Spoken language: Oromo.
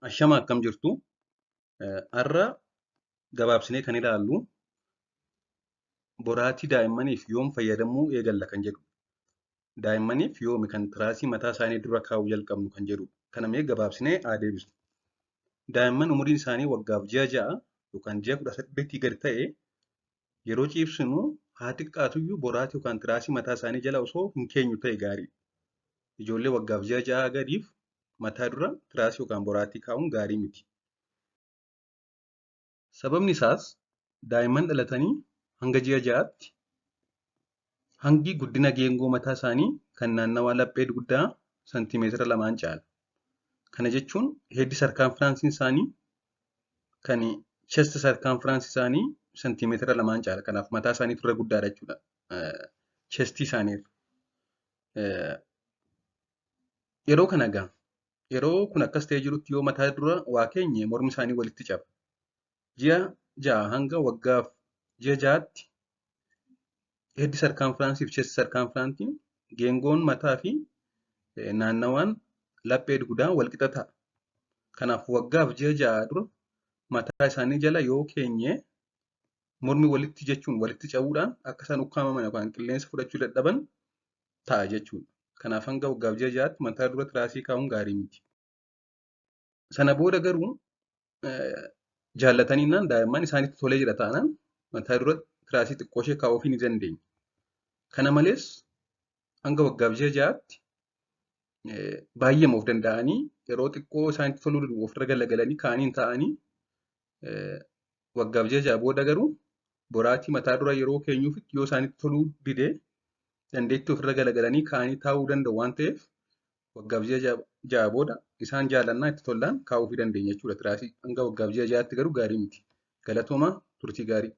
Ashama akkam jirtu? Har'a gabaabsinee kan ilaallu boraatii daa'immaniif yoom fayyadamuu eegalla kan jedhu. Daa'immaniif yoomi kan tiraasii mataa isaanii dura kaa'uu jalqabnu kan jedhudha. Kana mee gabaabsinee haa deebisnu. Daa'imman umuriin isaanii waggaaf ji'a 6 yookaan ji'a 18 gadi ta'e yeroo ciibsinu haa xiqqaatuyyuu boraatii yookaan tiraasii mataa isaanii jala osoo hin keenyu ta'e gaariidha. Ijoollee waggaaf ji'a 6 gadiif mataa dura tiraasii yookaan boraatii kaa'uun gaarii miti. Sababni isaas daa'imman dhalatanii hanga ji'a 6tti hangi guddina geengoo mataa isaanii kan naannawaa laphee dugdaa santiimeetira 2 caala. Kana jechuun heeddi sarkaanfiraansiin isaanii kan chest sarkaanfiraansi isaanii santiimeetira 2 caala. Kanaaf mataa isaanii turre guddaadha jechuudha. Chestii isaaniirra. Yeroo kana egaa yeroo kun akkas ta'ee jirutti yoo mataa dura waa keenye mormi isaanii walitti caba. Ji'a 6 hanga waggaaf ji'a 6tti heeddi sarkaanfiraansii fi chest sarkaanfiraansiin geengoon mataa fi naannawaan laphee dugdaa wal qixa ta'a. Kanaaf waggaaf ji'a 6 dura mataa isaanii jala yoo keenye mormi walitti jechuun walitti cabuudhaan akka isaan ukkaamaman yookaan qilleensa fudhachuu dadhaban ta'a jechuudha. Kanaaf hanga waggaaf ji'a 6tti mataa dura tiraasii kaa'uun gaarii miti. Sana booda garuu jaallataniinaan daa'imman isaanitti tolee jira taanaan mataa dura tiraasii xiqqoo ishee kaa'uufii ni dandeenya. Kana malees hanga waggaaf ji'a 6tti baay'eema of danda'anii yeroo xiqqoo isaanitti toluu didu ofirra galagalanii kaaniin ta'anii waggaaf ji'a 6 booda garuu boraatii mataa dura yeroo keenyuufitti yoo isaanitti toluu didee dandeettii ofirra galagalanii kaanii taa'uu danda'u waan ta'eef waggaaf ji'a 6 booda isaan jaallannaa itti tollaan kaa'uufii dandeenya jechuudha. Tiraasii hanga waggaaf ji'a 6tti garuu gaarii miti. Galatoomaa turtii gaarii.